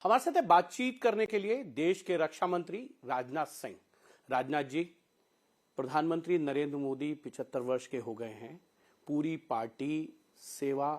हमारे साथ बातचीत करने के लिए देश के रक्षा मंत्री राजनाथ सिंह। राजनाथ जी, प्रधानमंत्री नरेंद्र मोदी 75 वर्ष के हो गए हैं। पूरी पार्टी सेवा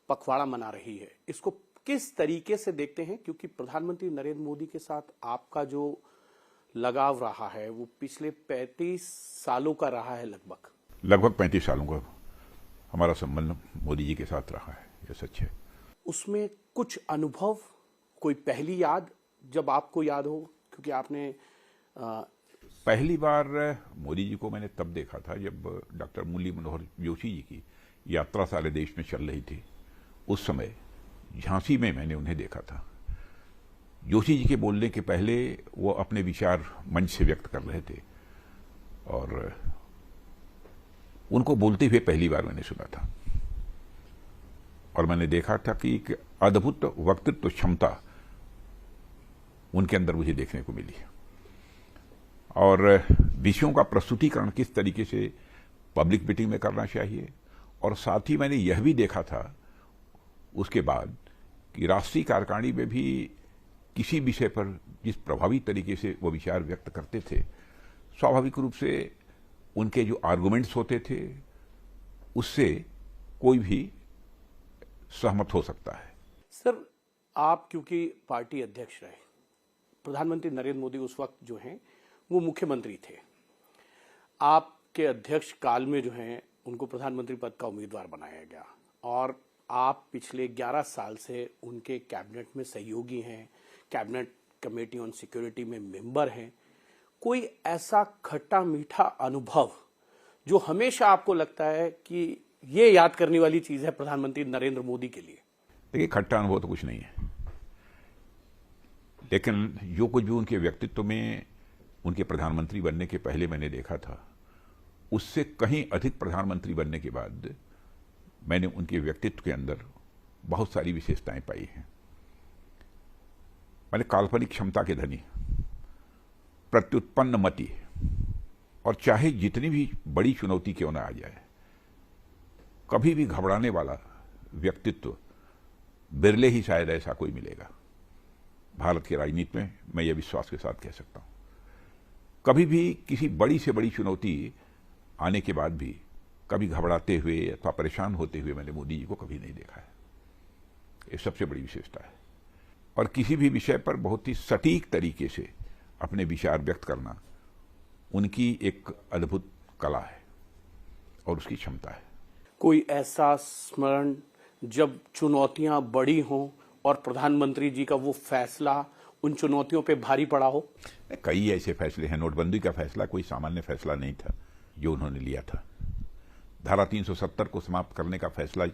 पखवाड़ा मना रही है। इसको किस तरीके से देखते हैं? क्योंकि प्रधानमंत्री नरेंद्र मोदी के साथ आपका जो लगाव रहा है वो पिछले 35 सालों का रहा है। लगभग 35 सालों का हमारा संबंध मोदी जी के साथ रहा है, ये सच है। उसमें कुछ अनुभव, कोई पहली याद जब आपको याद हो? क्योंकि आपने पहली बार मोदी जी को मैंने तब देखा था जब डॉक्टर मुरली मनोहर जोशी जी की यात्रा सारे देश में चल रही थी। उस समय झांसी में मैंने उन्हें देखा था। जोशी जी के बोलने के पहले वो अपने विचार मंच से व्यक्त कर रहे थे और उनको बोलते हुए पहली बार मैंने सुना था और मैंने देखा था कि एक अद्भुत वक्तृत्व क्षमता उनके अंदर मुझे देखने को मिली और विषयों का प्रस्तुतिकरण किस तरीके से पब्लिक मीटिंग में करना चाहिए। और साथ ही मैंने यह भी देखा था उसके बाद कि राष्ट्रीय कार्यकारिणी में भी किसी विषय पर जिस प्रभावी तरीके से वो विचार व्यक्त करते थे, स्वाभाविक रूप से उनके जो आर्गुमेंट्स होते थे उससे कोई भी सहमत हो सकता है। सर, आप क्योंकि पार्टी अध्यक्ष रहे, प्रधानमंत्री नरेंद्र मोदी उस वक्त जो हैं वो मुख्यमंत्री थे। आपके अध्यक्ष काल में जो हैं उनको प्रधानमंत्री पद का उम्मीदवार बनाया गया और आप पिछले 11 साल से उनके कैबिनेट में सहयोगी हैं, कैबिनेट कमेटी ऑन सिक्योरिटी में मेंबर हैं। कोई ऐसा खट्टा मीठा अनुभव जो हमेशा आपको लगता है कि ये याद करने वाली चीज है प्रधानमंत्री नरेंद्र मोदी के लिए? देखिए, खट्टा अनुभव तो कुछ नहीं है, लेकिन जो कुछ भी उनके व्यक्तित्व में उनके प्रधानमंत्री बनने के पहले मैंने देखा था, उससे कहीं अधिक प्रधानमंत्री बनने के बाद मैंने उनके व्यक्तित्व के अंदर बहुत सारी विशेषताएं पाई हैं। मैंने काल्पनिक क्षमता के धनी, प्रत्युत्पन्न मति और चाहे जितनी भी बड़ी चुनौती क्यों ना आ जाए, कभी भी घबराने वाला व्यक्तित्व बिरले ही शायद ऐसा कोई मिलेगा। भारत की राजनीति में मैं ये विश्वास के साथ कह सकता हूं, कभी भी किसी बड़ी से बड़ी चुनौती आने के बाद भी कभी घबराते हुए अथवा परेशान होते हुए मैंने मोदी जी को कभी नहीं देखा है। ये सबसे बड़ी विशेषता है। और किसी भी विषय पर बहुत ही सटीक तरीके से अपने विचार व्यक्त करना उनकी एक अद्भुत कला है और उसकी क्षमता है। कोई ऐसा स्मरण जब चुनौतियां बड़ी हों और प्रधानमंत्री जी का वो फैसला उन चुनौतियों पे भारी पड़ा हो? कई ऐसे फैसले हैं। नोटबंदी का फैसला कोई सामान्य फैसला नहीं था जो उन्होंने लिया था। धारा 370 को समाप्त करने का फैसला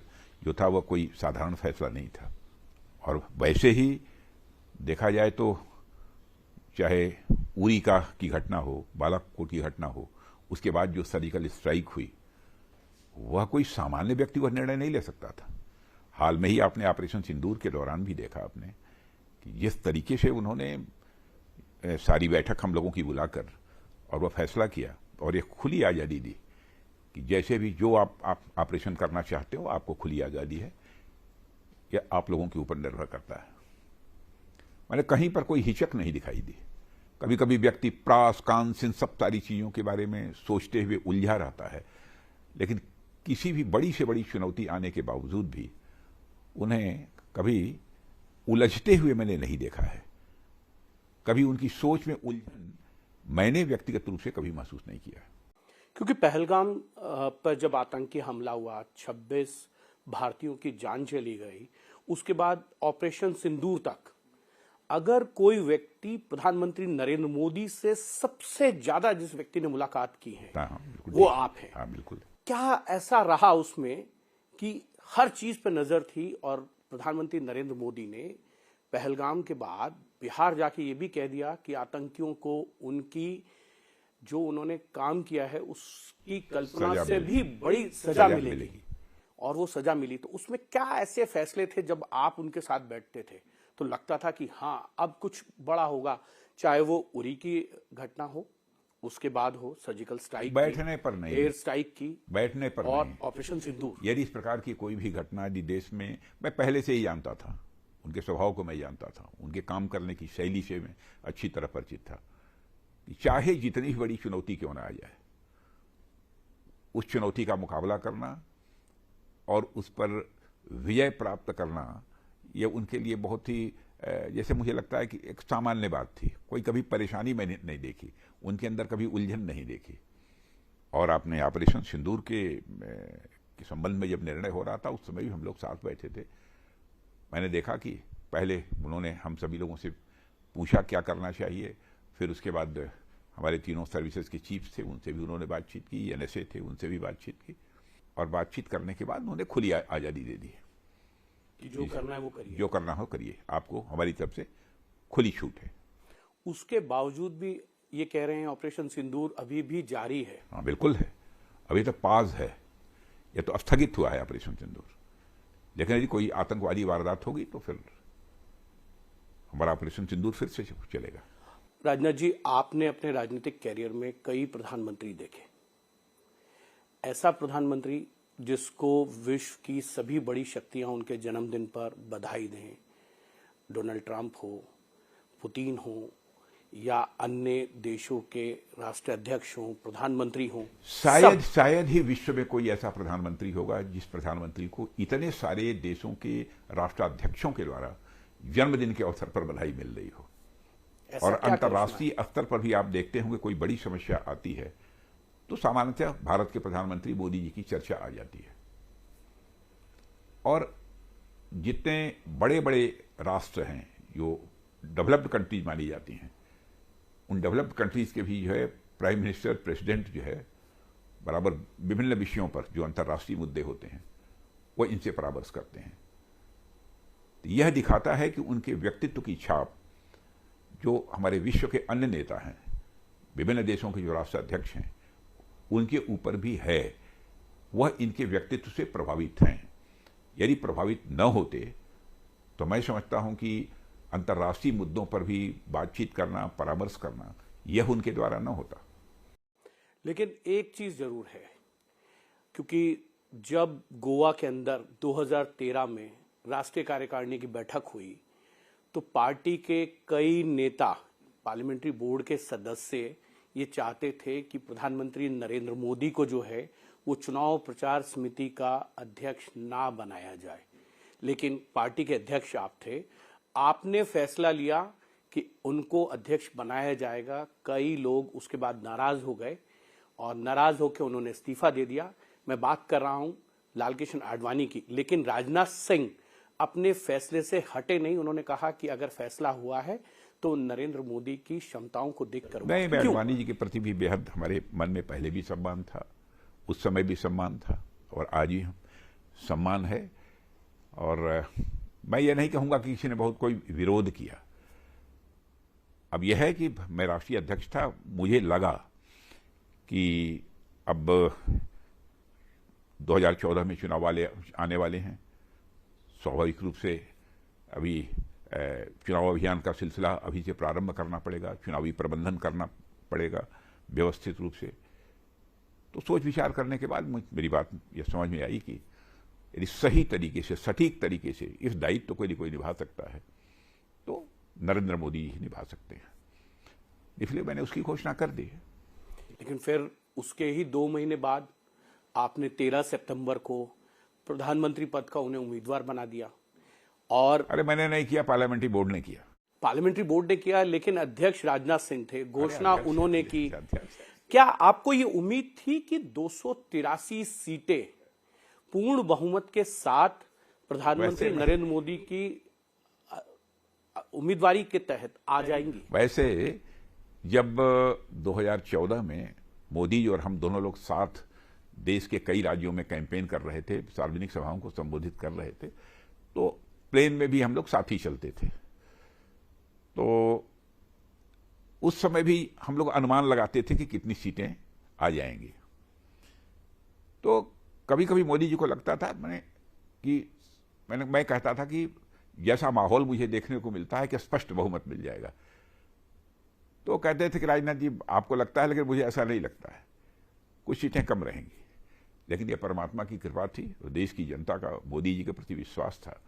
जो था वह कोई साधारण फैसला नहीं था। और वैसे ही देखा जाए तो चाहे उरी की घटना हो, बालाकोट की घटना हो, उसके बाद जो सर्जिकल स्ट्राइक हुई, वह कोई सामान्य व्यक्ति वह निर्णय नहीं ले सकता था। हाल में ही आपने ऑपरेशन सिंदूर के दौरान भी देखा आपने कि जिस तरीके से उन्होंने सारी बैठक हम लोगों की बुलाकर और वह फैसला किया और एक खुली आज़ादी दी कि जैसे भी जो आप ऑपरेशन करना चाहते हो, आपको खुली आज़ादी है, यह आप लोगों के ऊपर निर्भर करता है। मैंने कहीं पर कोई हिचक नहीं दिखाई दी। कभी कभी व्यक्ति प्रास कांस इन सब सारी चीज़ों के बारे में सोचते हुए उलझा रहता है, लेकिन किसी भी बड़ी से बड़ी चुनौती आने के बावजूद भी उन्हें कभी उलझते हुए मैंने नहीं देखा है। कभी उनकी सोच में उलझन मैंने व्यक्तिगत रूप से कभी महसूस नहीं किया। क्योंकि पहलगाम पर जब आतंकी हमला हुआ, 26 भारतीयों की जान चली गई, उसके बाद ऑपरेशन सिंदूर तक अगर कोई व्यक्ति प्रधानमंत्री नरेंद्र मोदी से सबसे ज्यादा जिस व्यक्ति ने मुलाकात की है वो आप हैं। हाँ, बिल्कुल। क्या ऐसा रहा उसमें कि हर चीज पे नजर थी और प्रधानमंत्री नरेंद्र मोदी ने पहलगाम के बाद बिहार जाके ये भी कह दिया कि आतंकियों को उनकी जो उन्होंने काम किया है उसकी कल्पना से भी बड़ी सजा मिलेगी और वो सजा मिली? तो उसमें क्या ऐसे फैसले थे जब आप उनके साथ बैठते थे तो लगता था कि हाँ अब कुछ बड़ा होगा? चाहे वो उरी की घटना हो, उसके बाद हो सर्जिकल स्ट्राइक, बैठने पर नहीं, एयर स्ट्राइक की, बैठने पर और नहीं, ऑपरेशन सिंदूर। यदि इस प्रकार की कोई भी घटना यदि देश में, मैं पहले से ही जानता था उनके स्वभाव को मैं जानता था, उनके काम करने की शैली से मैं अच्छी तरह परिचित था कि चाहे जितनी बड़ी चुनौती क्यों ना आ जाए, उस चुनौती का मुकाबला करना और उस पर विजय प्राप्त करना, ये उनके लिए बहुत ही जैसे मुझे लगता है कि एक सामान्य बात थी। कोई कभी परेशानी मैंने नहीं देखी, उनके अंदर कभी उलझन नहीं देखी। और आपने ऑपरेशन सिंदूर के संबंध में जब निर्णय हो रहा था, उस समय भी हम लोग साथ बैठे थे। मैंने देखा कि पहले उन्होंने हम सभी लोगों से पूछा क्या करना चाहिए, फिर उसके बाद हमारे तीनों सर्विसेज के चीफ थे, उनसे भी उन्होंने बातचीत की, NSA थे, उनसे भी बातचीत की, और बातचीत करने के बाद उन्होंने खुली आज़ादी दे दी कि जो करना है वो करिए, जो करना हो करिए, आपको हमारी तरफ से खुली छूट है। उसके बावजूद भी ये कह रहे हैं ऑपरेशन सिंदूर अभी भी जारी है। हाँ बिल्कुल है, अभी तक पाज है, ये तो स्थगित हुआ है ऑपरेशन सिंदूर। लेकिन यदि कोई आतंकवादी वारदात होगी तो फिर हमारा ऑपरेशन सिंदूर फिर से चलेगा। राजनाथ जी, आपने अपने राजनीतिक कैरियर में कई प्रधानमंत्री देखे। ऐसा प्रधानमंत्री जिसको विश्व की सभी बड़ी शक्तियां उनके जन्मदिन पर बधाई दें, डोनाल्ड ट्रंप हो, पुतिन हो, या अन्य देशों के राष्ट्राध्यक्ष हों, प्रधानमंत्री हों, शायद ही विश्व में कोई ऐसा प्रधानमंत्री होगा जिस प्रधानमंत्री को इतने सारे देशों के राष्ट्राध्यक्षों के द्वारा जन्मदिन के अवसर पर बधाई मिल रही हो। और अंतर्राष्ट्रीय स्तर पर भी आप देखते होंगे कोई बड़ी समस्या आती है तो सामान्यतः भारत के प्रधानमंत्री मोदी जी की चर्चा आ जाती है। और जितने बड़े बड़े राष्ट्र हैं जो डेवलप्ड कंट्रीज मानी जाती हैं, उन डेवलप्ड कंट्रीज के भी जो है प्राइम मिनिस्टर, प्रेसिडेंट जो है बराबर विभिन्न विषयों पर जो अंतर्राष्ट्रीय मुद्दे होते हैं वो इनसे परामर्श करते हैं। तो यह दिखाता है कि उनके व्यक्तित्व की छाप जो हमारे विश्व के अन्य नेता हैं, विभिन्न देशों के जो राष्ट्राध्यक्ष हैं, उनके ऊपर भी है। वह इनके व्यक्तित्व से प्रभावित हैं। यदि प्रभावित न होते तो मैं समझता हूं कि अंतर्राष्ट्रीय मुद्दों पर भी बातचीत करना, परामर्श करना, यह उनके द्वारा न होता। लेकिन एक चीज जरूर है, क्योंकि जब गोवा के अंदर 2013 में राष्ट्रीय कार्यकारिणी की बैठक हुई तो पार्टी के कई नेता, पार्लियामेंट्री बोर्ड के सदस्य ये चाहते थे कि प्रधानमंत्री नरेंद्र मोदी को जो है वो चुनाव प्रचार समिति का अध्यक्ष ना बनाया जाए। लेकिन पार्टी के अध्यक्ष आप थे, आपने फैसला लिया कि उनको अध्यक्ष बनाया जाएगा। कई लोग उसके बाद नाराज हो गए और नाराज होकर उन्होंने इस्तीफा दे दिया। मैं बात कर रहा हूं लालकृष्ण आडवाणी की। लेकिन राजनाथ सिंह अपने फैसले से हटे नहीं। उन्होंने कहा कि अगर फैसला हुआ है तो नरेंद्र मोदी की क्षमताओं को देखकर। नहीं, मैं आडवाणी जी के प्रति भी बेहद हमारे मन में पहले भी सम्मान था, उस समय भी सम्मान था और आज भी सम्मान है। और मैं ये नहीं कहूंगा कि किसी ने बहुत कोई विरोध किया। अब यह है कि मैं राष्ट्रीय अध्यक्ष था, मुझे लगा कि अब 2014 में चुनाव आने वाले हैं। स्वाभाविक रूप से अभी चुनाव अभियान का सिलसिला अभी से प्रारंभ करना पड़ेगा, चुनावी प्रबंधन करना पड़ेगा व्यवस्थित रूप से। तो सोच विचार करने के बाद मेरी बात यह समझ में आई कि यदि सही तरीके से, सटीक तरीके से इस दायित्व को यदि कोई निभा सकता है तो नरेंद्र मोदी ही निभा सकते हैं। इसलिए मैंने उसकी घोषणा कर दी है। लेकिन फिर उसके ही 2 महीने बाद आपने 13 सितंबर को प्रधानमंत्री पद का उन्हें उम्मीदवार बना दिया। और अरे मैंने नहीं किया, पार्लियामेंट्री बोर्ड ने किया। पार्लियामेंट्री बोर्ड ने किया, लेकिन अध्यक्ष राजनाथ सिंह थे, घोषणा उन्होंने की। क्या आपको ये उम्मीद थी कि 283 सीटें पूर्ण बहुमत के साथ प्रधानमंत्री नरेंद्र मोदी की उम्मीदवारी के तहत आ जाएंगी? वैसे जब 2014 में मोदी जी और हम दोनों लोग साथ देश के कई राज्यों में कैंपेन कर रहे थे, सार्वजनिक सभाओं को संबोधित कर रहे थे, तो प्लेन में भी हम लोग साथ ही चलते थे। तो उस समय भी हम लोग अनुमान लगाते थे कि कितनी सीटें आ जाएंगी। तो कभी कभी मोदी जी को लगता था मैं कहता था कि जैसा माहौल मुझे देखने को मिलता है कि स्पष्ट बहुमत मिल जाएगा। तो कहते थे कि राजनाथ जी आपको लगता है, लेकिन मुझे ऐसा नहीं लगता है, कुछ सीटें कम रहेंगी। लेकिन यह परमात्मा की कृपा थी और देश की जनता का मोदी जी के प्रति विश्वास था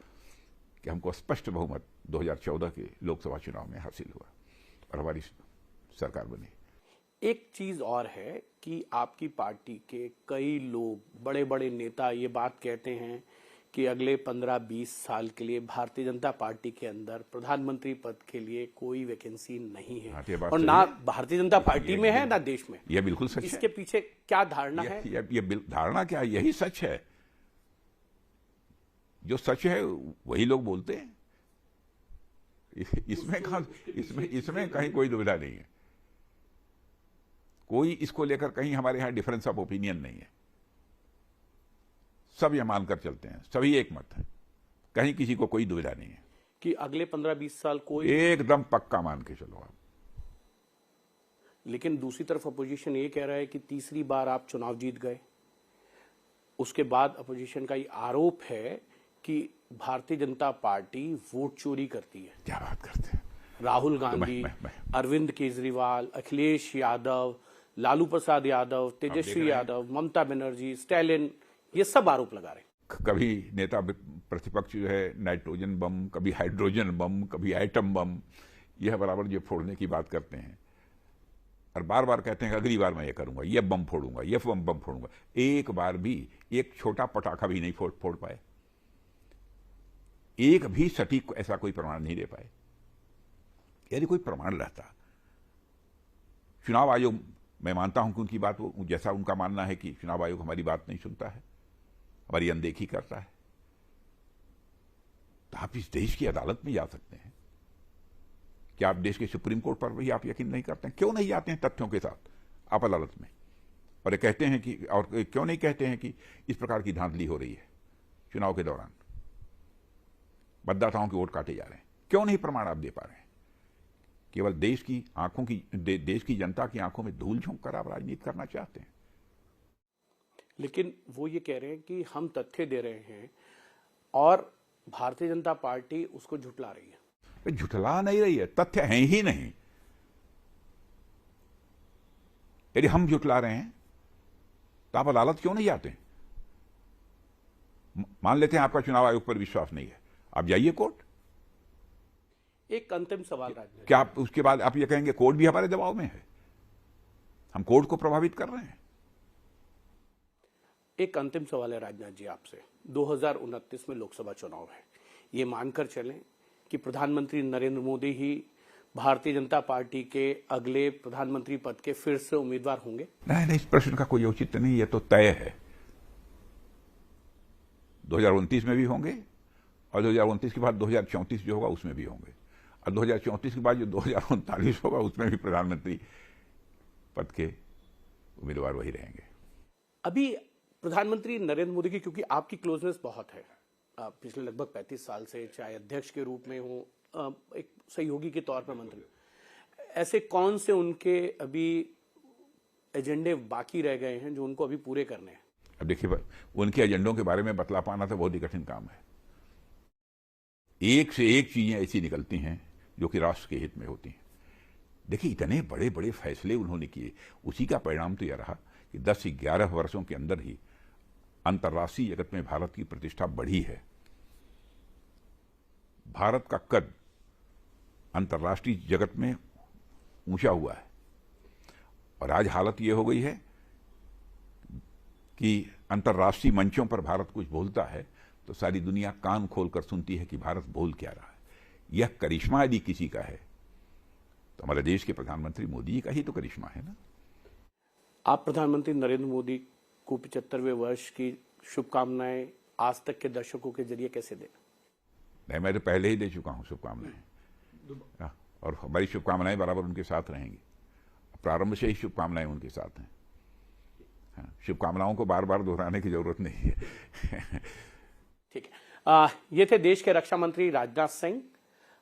कि हमको स्पष्ट बहुमत 2014 के लोकसभा चुनाव में हासिल हुआ और हमारी सरकार बनी। एक चीज और है कि आपकी पार्टी के कई लोग, बड़े बड़े नेता ये बात कहते हैं कि अगले 15-20 साल के लिए भारतीय जनता पार्टी के अंदर प्रधानमंत्री पद के लिए कोई वैकेंसी नहीं है, और ना भारतीय जनता पार्टी में है ना देश में। यह बिल्कुल सच है। इसके पीछे क्या धारणा है? ये धारणा क्या, यही सच है। जो सच है वही लोग बोलते हैं। इसमें कहीं कोई दुविधा नहीं है। कोई इसको लेकर कहीं हमारे यहां डिफरेंस ऑफ ओपिनियन नहीं है। सब ये मानकर चलते हैं, सभी एक मत है, कहीं किसी को कोई दुविधा नहीं है कि अगले 15-20 साल कोई, एकदम पक्का मान के चलो आप। लेकिन दूसरी तरफ अपोजिशन ये कह रहा है कि तीसरी बार आप चुनाव जीत गए। उसके बाद अपोजिशन का ये आरोप है कि भारतीय जनता पार्टी वोट चोरी करती है। क्या बात करते हैं? राहुल गांधी, अरविंद केजरीवाल, अखिलेश यादव, लालू प्रसाद यादव, तेजस्वी यादव, ममता बनर्जी, स्टैलिन, ये सब आरोप लगा रहे। कभी नेता प्रतिपक्ष जो है नाइट्रोजन बम, कभी हाइड्रोजन बम, कभी एटम बम, यह बराबर जो फोड़ने की बात करते हैं और बार बार कहते हैं कि अगली बार मैं ये करूंगा, ये बम फोड़ूंगा, ये बम फोड़ूंगा। एक बार भी एक छोटा पटाखा भी नहीं फोड़ पाए। एक भी सटीक ऐसा कोई प्रमाण नहीं दे पाए। यदि कोई प्रमाण रहता, चुनाव आयोग, मैं मानता हूं कि उनकी बात, वो जैसा उनका मानना है कि चुनाव आयोग हमारी बात नहीं सुनता है, हमारी अनदेखी करता है, तो आप इस देश की अदालत में जा सकते हैं। क्या आप देश के सुप्रीम कोर्ट पर भी आप यकीन नहीं करते हैं? क्यों नहीं जाते हैं तथ्यों के साथ आप अदालत में और ये कहते हैं कि, और क्यों नहीं कहते हैं कि इस प्रकार की धांधली हो रही है चुनाव के दौरान, मतदाताओं के वोट काटे जा रहे हैं? क्यों नहीं प्रमाण आप दे पा रहे हैं? केवल देश की आंखों की, देश की जनता की आंखों में धूल झोंक कर आप राजनीति करना चाहते हैं। लेकिन वो ये कह रहे हैं कि हम तथ्य दे रहे हैं और भारतीय जनता पार्टी उसको झुठला रही है। झुठला नहीं रही है, तथ्य हैं ही नहीं। यदि हम झुठला रहे हैं तो आप अदालत क्यों नहीं जाते? मान लेते हैं आपका चुनाव आयोग पर विश्वास नहीं है, आप जाइए कोर्ट। एक अंतिम सवाल राजनाथ, क्या आप उसके बाद आप ये कहेंगे कोर्ट भी हमारे दबाव में है, हम कोर्ट को प्रभावित कर रहे हैं? एक अंतिम सवाल है राजनाथ जी आपसे। 2029 में लोकसभा चुनाव है, ये मानकर चलें कि प्रधानमंत्री नरेंद्र मोदी ही भारतीय जनता पार्टी के अगले प्रधानमंत्री पद के फिर से उम्मीदवार होंगे? नहीं, इस प्रश्न का कोई औचित्य नहीं, यह तो तय है। 2029 में भी होंगे और 2029 के बाद 2034 जो होगा उसमें भी होंगे, और 2034 के बाद जो 2039 होगा उसमें भी प्रधानमंत्री पद के उम्मीदवार वही रहेंगे। अभी प्रधानमंत्री नरेंद्र मोदी की, क्योंकि आपकी क्लोजनेस बहुत है, पिछले लगभग 35 साल से, चाहे अध्यक्ष के रूप में हो, एक सहयोगी के तौर पर मंत्री, ऐसे कौन से उनके अभी एजेंडे बाकी रह गए हैं जो उनको अभी पूरे करने हैं? अब देखिए, उनके एजेंडों के बारे में बतला पाना तो बहुत ही कठिन काम है। एक से एक चीजें ऐसी निकलती हैं जो कि राष्ट्र के हित में होती हैं। देखिए, इतने बड़े बड़े फैसले उन्होंने किए, उसी का परिणाम तो यह रहा कि 10 से 11 वर्षों के अंदर ही अंतर्राष्ट्रीय जगत में भारत की प्रतिष्ठा बढ़ी है। भारत का कद अंतर्राष्ट्रीय जगत में ऊंचा हुआ है, और आज हालत यह हो गई है कि अंतर्राष्ट्रीय मंचों पर भारत कुछ बोलता है तो सारी दुनिया कान खोलकर सुनती है कि भारत बोल क्या रहा है। यह करिश्मा यदि किसी का है तो हमारे देश के प्रधानमंत्री मोदी जी का ही तो करिश्मा है ना। आप प्रधानमंत्री नरेंद्र मोदी को 75वें वर्ष की शुभकामनाएं आज तक के दर्शकों के जरिए कैसे दें? नहीं, मैं तो पहले ही दे चुका हूं शुभकामनाएं, और हमारी शुभकामनाएं बराबर उनके साथ रहेंगी। प्रारंभ से ही शुभकामनाएं उनके साथ हैं। शुभकामनाओं को बार बार दोहराने की जरूरत नहीं है। ठीक है, ये थे देश के रक्षा मंत्री राजनाथ सिंह।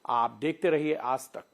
आप देखते रहिए आज तक।